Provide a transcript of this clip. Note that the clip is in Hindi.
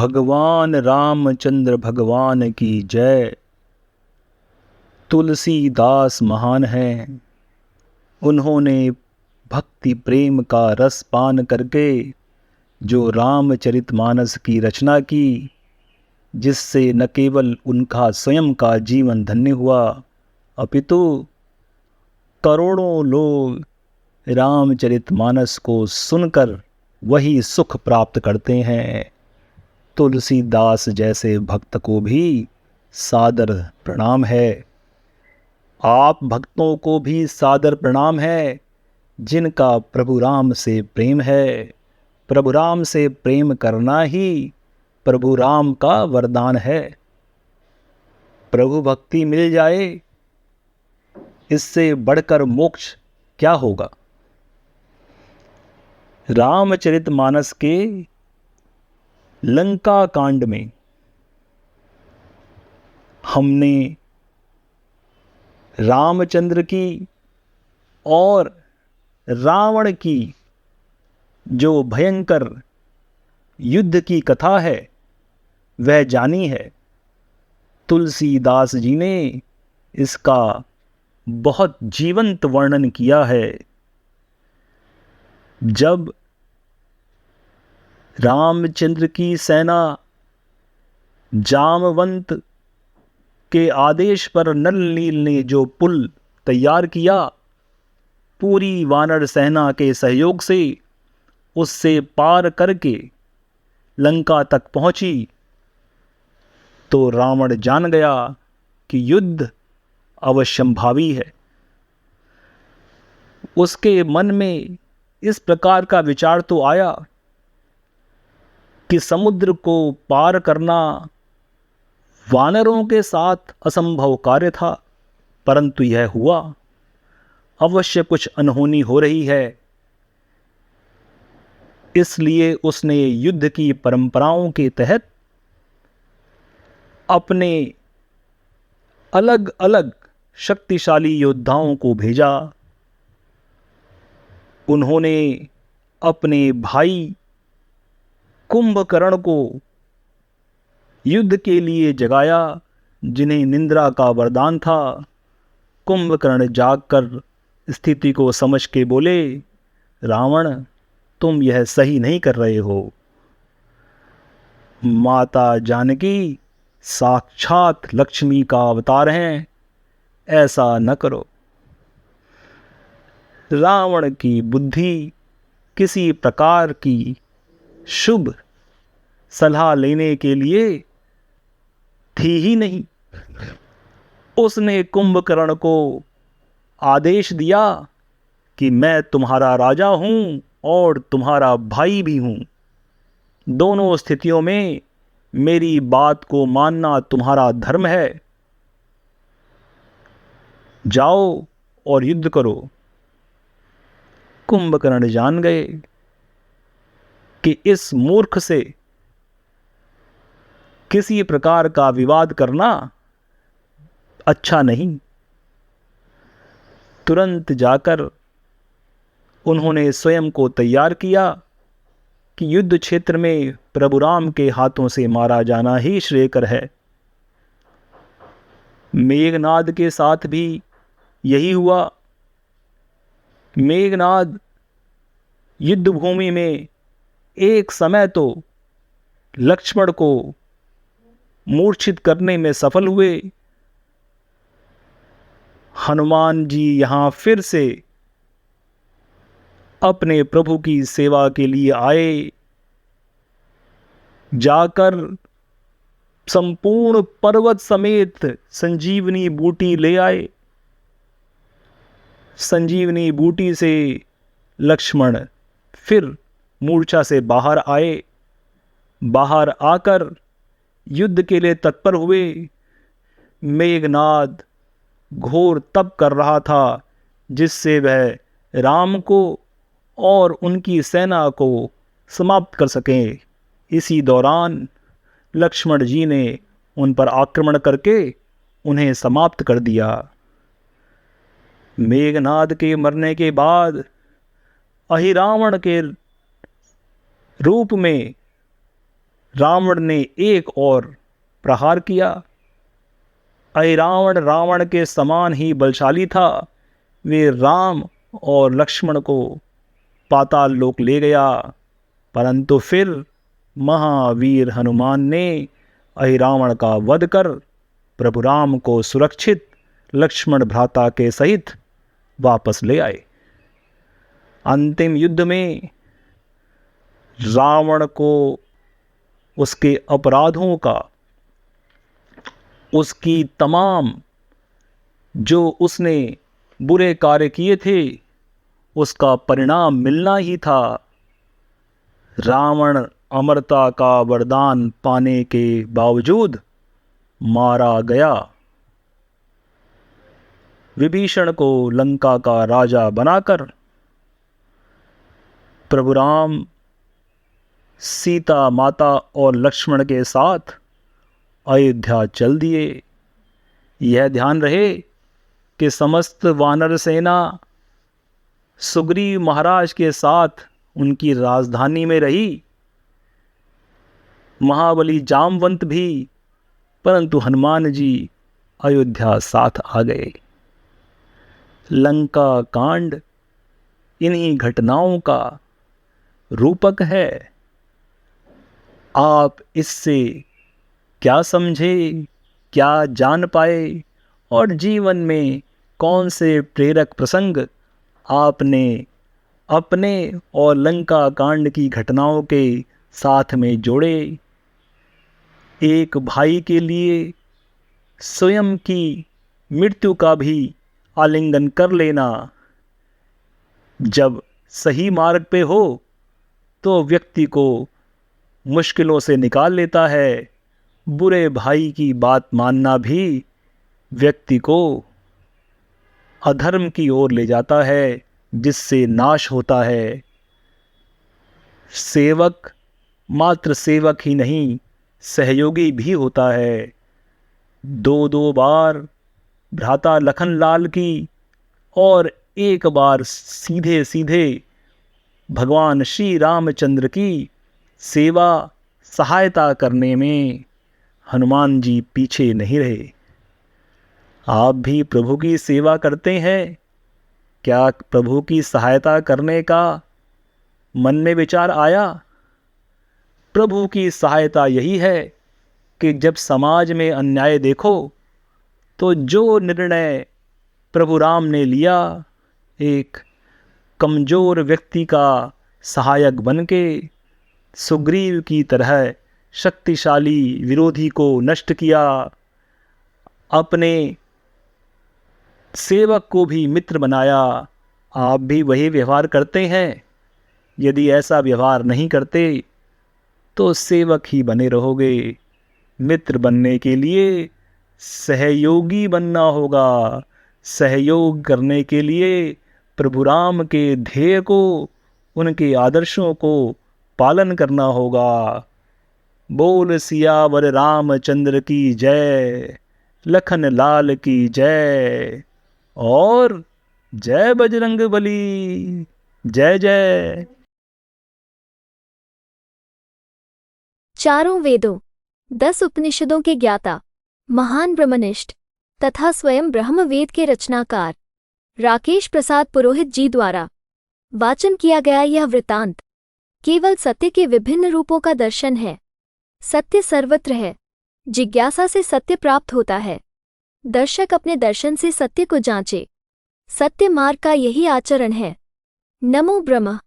भगवान रामचंद्र भगवान की जय। तुलसीदास महान हैं, उन्होंने भक्ति प्रेम का रस पान करके जो रामचरितमानस की रचना की, जिससे न केवल उनका स्वयं का जीवन धन्य हुआ, अपितु करोड़ों लोग रामचरितमानस को सुनकर वही सुख प्राप्त करते हैं। तुलसीदास जैसे भक्त को भी सादर प्रणाम है। आप भक्तों को भी सादर प्रणाम है, जिनका प्रभु राम से प्रेम है। प्रभु राम से प्रेम करना ही प्रभु राम का वरदान है। प्रभु भक्ति मिल जाए, इससे बढ़कर मोक्ष क्या होगा। रामचरितमानस के लंका कांड में हमने रामचंद्र की और रावण की जो भयंकर युद्ध की कथा है वह जानी है। तुलसीदास जी ने इसका बहुत जीवंत वर्णन किया है। जब रामचंद्र की सेना जामवंत के आदेश पर नल नील ने जो पुल तैयार किया, पूरी वानर सेना के सहयोग से उससे पार करके लंका तक पहुंची, तो रावण जान गया कि युद्ध अवश्यंभावी है। उसके मन में इस प्रकार का विचार तो आया कि समुद्र को पार करना वानरों के साथ असंभव कार्य था, परंतु यह हुआ। अवश्य कुछ अनहोनी हो रही है। इसलिए उसने युद्ध की परंपराओं के तहत अपने अलग अलग शक्तिशाली योद्धाओं को भेजा। उन्होंने अपने भाई कुंभकर्ण को युद्ध के लिए जगाया, जिन्हें निंद्रा का वरदान था। कुंभकर्ण जागकर स्थिति को समझ के बोले, रावण, तुम यह सही नहीं कर रहे हो। माता जानकी साक्षात लक्ष्मी का अवतार हैं, ऐसा न करो। रावण की बुद्धि किसी प्रकार की शुभ सलाह लेने के लिए थी ही नहीं। उसने कुंभकर्ण को आदेश दिया कि मैं तुम्हारा राजा हूं और तुम्हारा भाई भी हूं। दोनों स्थितियों में मेरी बात को मानना तुम्हारा धर्म है। जाओ और युद्ध करो। कुंभकर्ण जान गए कि इस मूर्ख से किसी प्रकार का विवाद करना अच्छा नहीं। तुरंत जाकर उन्होंने स्वयं को तैयार किया कि युद्ध क्षेत्र में प्रभु राम के हाथों से मारा जाना ही श्रेयकर है। मेघनाद के साथ भी यही हुआ। मेघनाद युद्ध भूमि में एक समय तो लक्ष्मण को मूर्छित करने में सफल हुए। हनुमान जी यहाँ फिर से अपने प्रभु की सेवा के लिए आए। जाकर संपूर्ण पर्वत समेत संजीवनी बूटी ले आए। संजीवनी बूटी से लक्ष्मण फिर मूर्छा से बाहर आए। बाहर आकर युद्ध के लिए तत्पर हुए। मेघनाद घोर तप कर रहा था, जिससे वह राम को और उनकी सेना को समाप्त कर सके। इसी दौरान लक्ष्मण जी ने उन पर आक्रमण करके उन्हें समाप्त कर दिया। मेघनाद के मरने के बाद अहिरावण के रूप में रावण ने एक और प्रहार किया। रावण रावण के समान ही बलशाली था। वे राम और लक्ष्मण को पाताल लोक ले गया, परंतु फिर महावीर हनुमान ने रावण का वध कर प्रभु राम को सुरक्षित लक्ष्मण भ्राता के सहित वापस ले आए। अंतिम युद्ध में रावण को उसके अपराधों का, उसकी तमाम जो उसने बुरे कार्य किए थे, उसका परिणाम मिलना ही था। रावण अमरता का वरदान पाने के बावजूद मारा गया। विभीषण को लंका का राजा बनाकर प्रभु राम सीता माता और लक्ष्मण के साथ अयोध्या चल दिए। यह ध्यान रहे कि समस्त वानर सेना सुग्रीव महाराज के साथ उनकी राजधानी में रही, महाबली जामवंत भी, परंतु हनुमान जी अयोध्या साथ आ गए। लंका कांड इन्हीं घटनाओं का रूपक है। आप इससे क्या समझे, क्या जान पाए और जीवन में कौन से प्रेरक प्रसंग आपने अपने और लंका कांड की घटनाओं के साथ में जोड़े। एक भाई के लिए स्वयं की मृत्यु का भी आलिंगन कर लेना, जब सही मार्ग पे हो तो व्यक्ति को मुश्किलों से निकाल लेता है। बुरे भाई की बात मानना भी व्यक्ति को अधर्म की ओर ले जाता है, जिससे नाश होता है। सेवक मात्र सेवक ही नहीं, सहयोगी भी होता है। दो बार भ्राता लखनलाल की और एक बार सीधे सीधे भगवान श्री रामचंद्र की सेवा सहायता करने में हनुमान जी पीछे नहीं रहे। आप भी प्रभु की सेवा करते हैं क्या? प्रभु की सहायता करने का मन में विचार आया? प्रभु की सहायता यही है कि जब समाज में अन्याय देखो तो जो निर्णय प्रभु राम ने लिया, एक कमज़ोर व्यक्ति का सहायक बन के सुग्रीव की तरह शक्तिशाली विरोधी को नष्ट किया, अपने सेवक को भी मित्र बनाया। आप भी वही व्यवहार करते हैं? यदि ऐसा व्यवहार नहीं करते तो सेवक ही बने रहोगे। मित्र बनने के लिए सहयोगी बनना होगा। सहयोग करने के लिए प्रभु राम के ध्येय को, उनके आदर्शों को पालन करना होगा। बोल सियावर रामचंद्र की जय, लखन लाल की जय, और जय बजरंगबली। जय जय। चारों वेदों, 10 उपनिषदों के ज्ञाता, महान ब्रह्मनिष्ठ तथा स्वयं ब्रह्मवेद के रचनाकार राकेश प्रसाद पुरोहित जी द्वारा वाचन किया गया यह वृतांत केवल सत्य के विभिन्न रूपों का दर्शन है। सत्य सर्वत्र है। जिज्ञासा से सत्य प्राप्त होता है। दर्शक अपने दर्शन से सत्य को जांचे। सत्य मार्ग का यही आचरण है। नमो ब्रह्म।